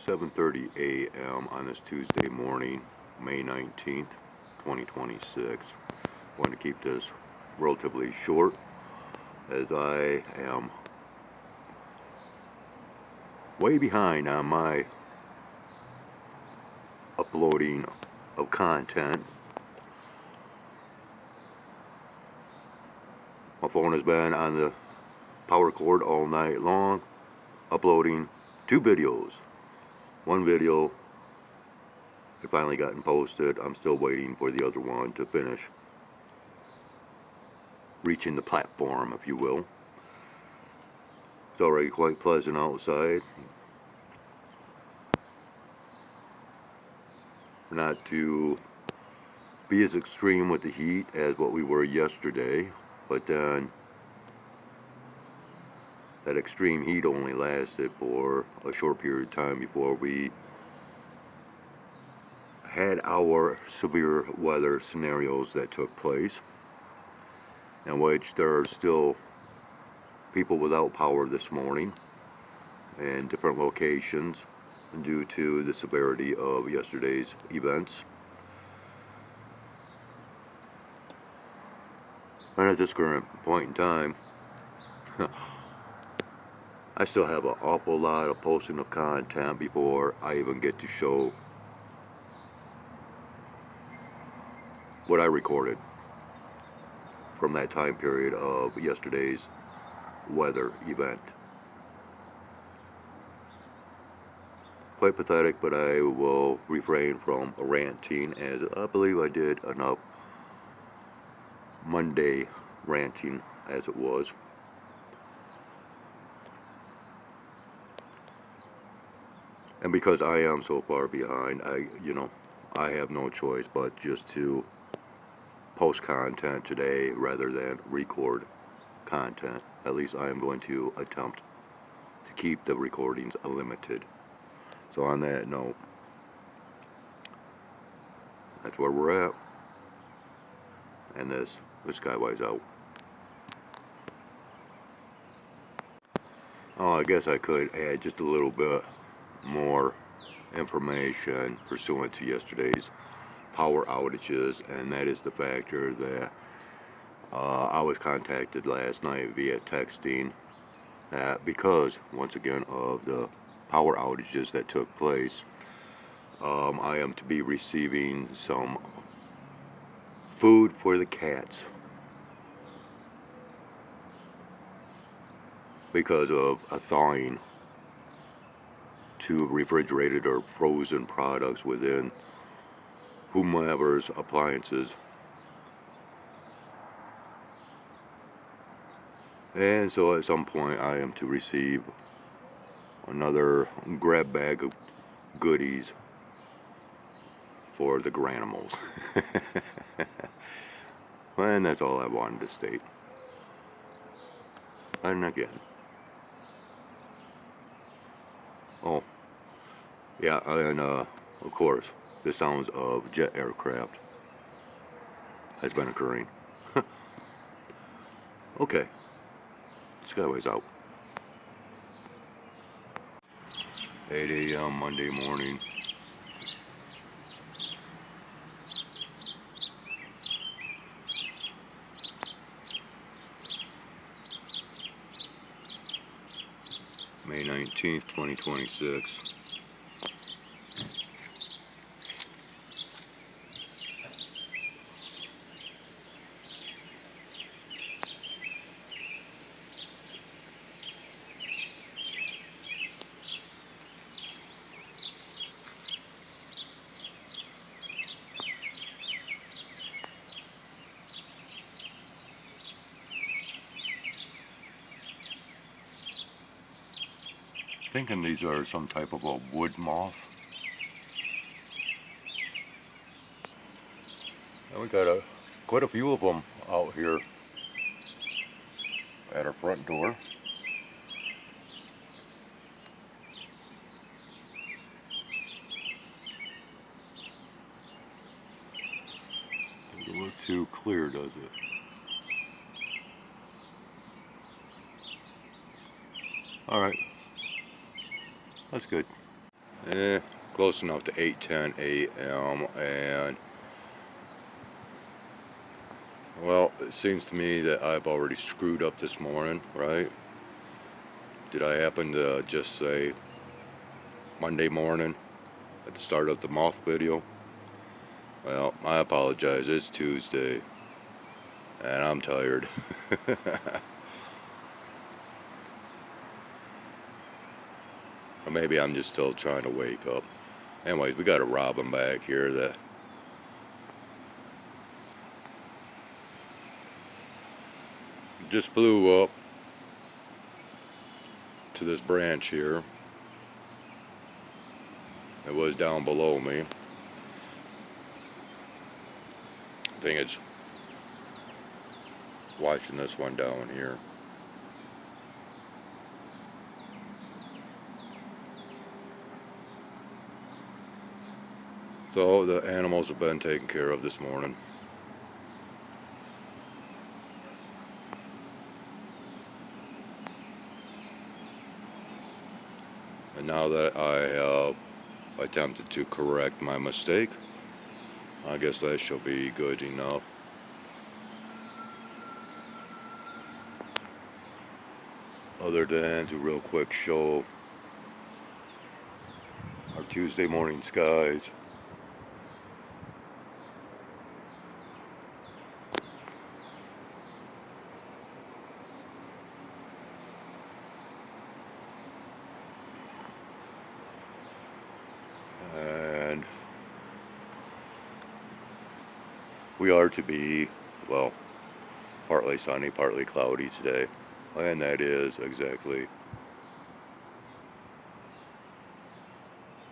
7:30 a.m. on this Tuesday morning, May 19th, 2026. I'm going to keep this relatively short as I am way behind on my uploading of content. My phone has been on the power cord all night long, uploading 2 videos. One video had finally gotten posted. I'm still waiting for the other one to finish reaching the platform, if you will. It's already quite pleasant outside. Not to be as extreme with the heat as what we were yesterday, but then that extreme heat only lasted for a short period of time before we had our severe weather scenarios that took place, in which there are still people without power this morning in different locations due to the severity of yesterday's events. And at this current point in time, I still have an awful lot of posting of content before I even get to show what I recorded from that time period of yesterday's weather event. Quite pathetic, but I will refrain from ranting, as I believe I did enough Monday ranting as it was. And because I am so far behind, I have no choice but just to post content today rather than record content. At least I am going to attempt to keep the recordings limited. So on that note, that's where we're at. And this Skywise out. Oh, I guess I could add just a little bit more information pursuant to yesterday's power outages, and that is the factor that I was contacted last night via texting that because, once again, of the power outages that took place, I am to be receiving some food for the cats because of a thawing to refrigerated or frozen products within whomever's appliances. And so at some point I am to receive another grab bag of goodies for the granimals. And that's all I wanted to state. And again, oh yeah, and of course the sounds of jet aircraft has been occurring. Okay, Skyway's out. 8 a.m. Monday morning. May 19th, 2026. Thinking these are some type of a wood moth. And we got quite a few of them out here at our front door. Doesn't look too clear, does it? Alright. That's good. Close enough to 8:10 a.m. and well, it seems to me that I've already screwed up this morning, right? Did I happen to just say Monday morning at the start of the moth video? Well, I apologize. It's Tuesday and I'm tired. Or maybe I'm just still trying to wake up. Anyways, we got a robin back here that just flew up to this branch here. It was down below me. I think it's watching this one down here. So the animals have been taken care of this morning. And now that I have attempted to correct my mistake, I guess that shall be good enough. Other than to real quick show our Tuesday morning skies. And we are to be, well, partly sunny, partly cloudy today. And that is exactly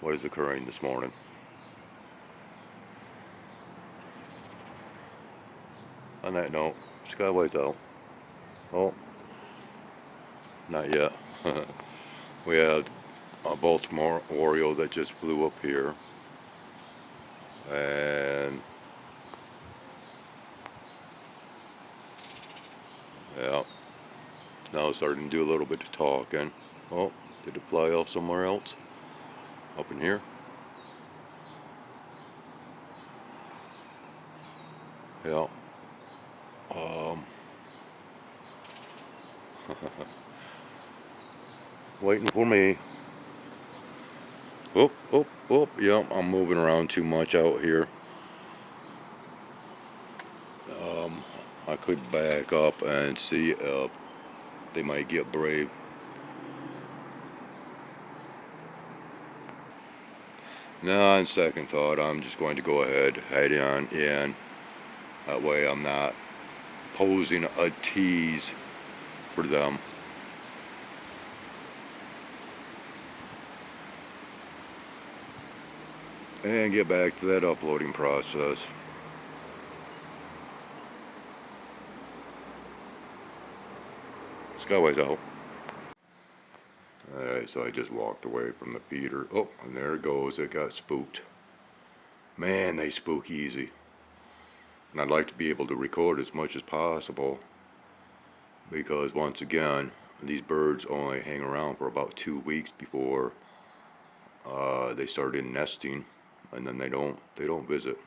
what is occurring this morning. On that note, Skyway's out. Oh, not yet. We have a Baltimore Oriole that just flew up here. And yeah, now it's starting to do a little bit of talking. Oh, did it fly off somewhere else? Up in here? Yeah. Waiting for me. Oh, oh, oh, yeah, I'm moving around too much out here. I could back up and see if they might get brave. Now, on second thought, I'm just going to go ahead, head on in. That way I'm not posing a tease for them. And get back to that uploading process. Skyway's out. Alright, so I just walked away from the feeder. Oh, and there it goes. It got spooked. Man, they spook easy. And I'd like to be able to record as much as possible, because once again, these birds only hang around for about 2 weeks before they start in nesting, and then they don't visit.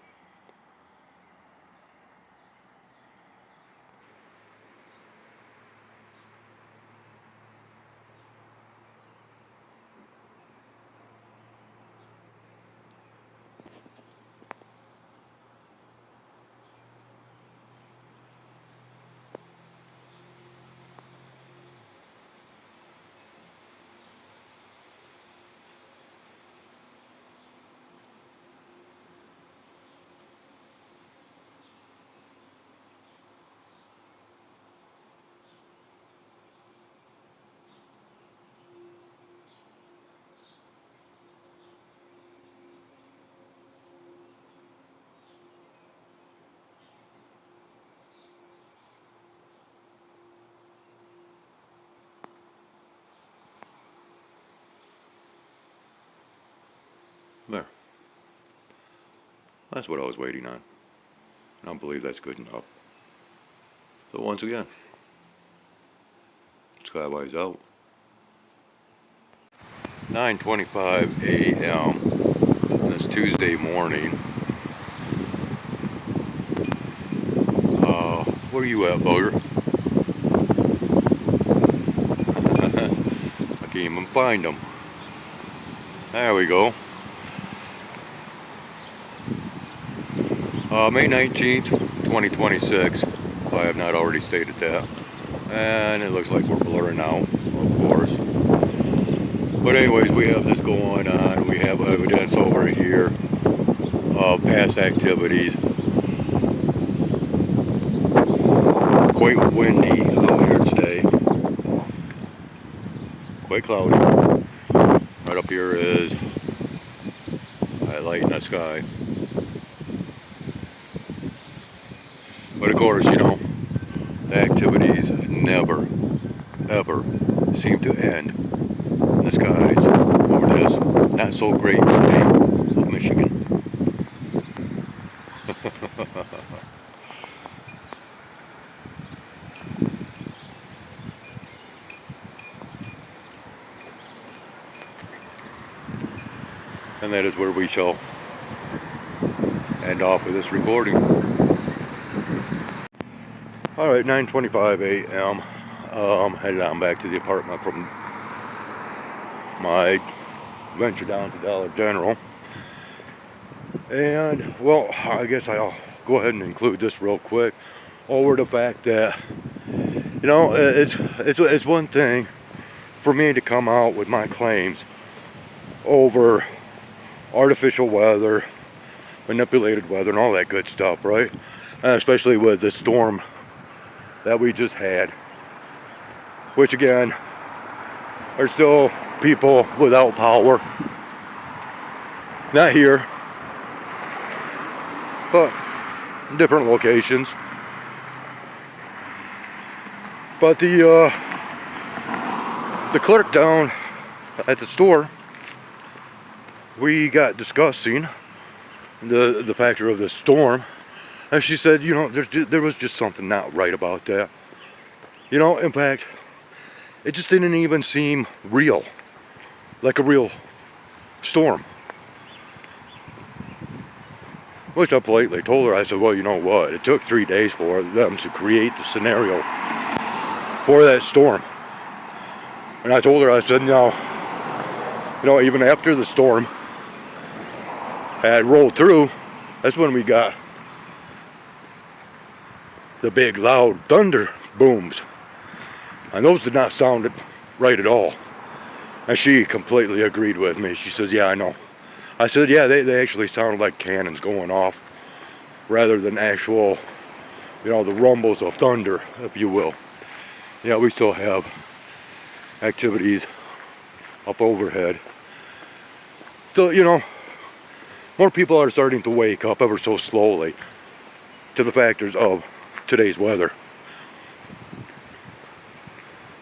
There. That's what I was waiting on. I don't believe that's good enough. So once again, Skyway's out. 9:25 a.m. this Tuesday morning. Where are you at, bugger? I can't even find them. There we go. May 19th, 2026, if I have not already stated that. And it looks like we're blurring out, of course. But anyways, we have this going on. We have evidence over here of past activities. Quite windy out here today. Quite cloudy. Right up here is a light in the sky. But of course, you know, the activities never, ever seem to end in the skies over this not so great state of Michigan. And that is where we shall end off with this recording. Alright, 9:25 a.m. Headed on back to the apartment from my venture down to Dollar General. And, well, I guess I'll go ahead and include this real quick over the fact that, you know, it's one thing for me to come out with my claims over artificial weather, manipulated weather, and all that good stuff, right? Especially with the storm that we just had, which again, are still people without power. Not here, but different locations. But the clerk down at the store, we got discussing the factor of the storm, and she said, you know, there was just something not right about that. You know, in fact, it just didn't even seem real, like a real storm. Which I politely told her, I said, well, you know what, it took 3 days for them to create the scenario for that storm. And I told her, I said, no, you know, even after the storm had rolled through, that's when we got the big loud thunder booms, and those did not sound right at all. And she completely agreed with me. She says, yeah, I know. I said, yeah, they actually sounded like cannons going off rather than actual, you know, the rumbles of thunder, if you will. Yeah, we still have activities up overhead. So, you know, more people are starting to wake up ever so slowly to the factors of today's weather.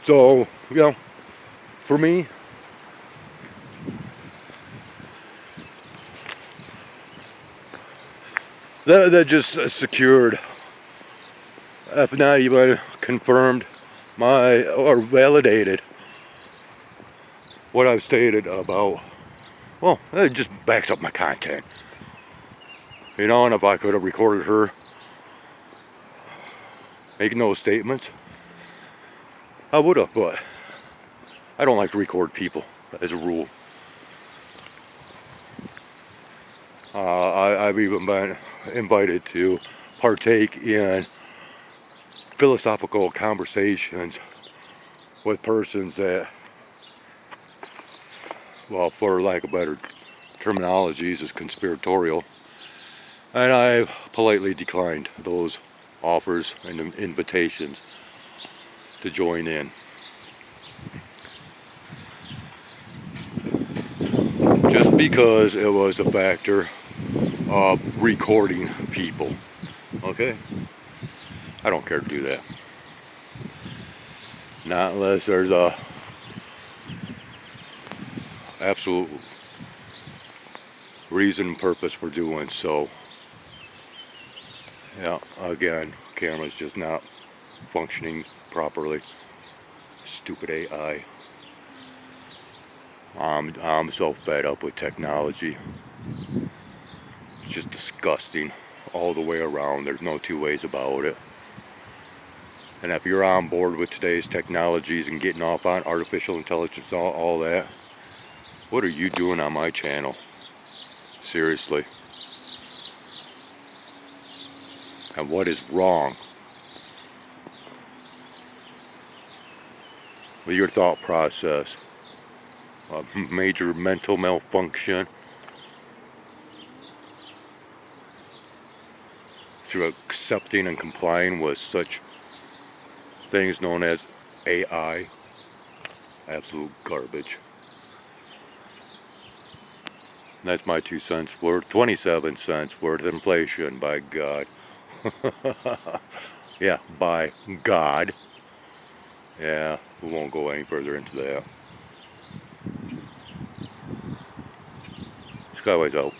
So, you know, for me, that just secured, if not even confirmed, or validated what I've stated about, well, it just backs up my content. You know, and if I could have recorded her making those statements, I would have, but I don't like to record people as a rule. I've even been invited to partake in philosophical conversations with persons that, well, for lack of better terminologies, is conspiratorial. And I politely declined those offers and invitations to join in. Just because it was a factor of recording people. Okay? I don't care to do that. Not unless there's a absolute reason and purpose for doing so. Yeah, again, camera's just not functioning properly. Stupid AI. I'm so fed up with technology. It's just disgusting all the way around. There's no two ways about it. And if you're on board with today's technologies and getting off on artificial intelligence, all that, what are you doing on my channel? Seriously. And what is wrong with your thought process? A major mental malfunction through accepting and complying with such things known as AI. Absolute garbage. That's my 2 cents worth. 27 cents worth. Inflation, by God. Yeah, by God. Yeah, we won't go any further into that. Skyways out.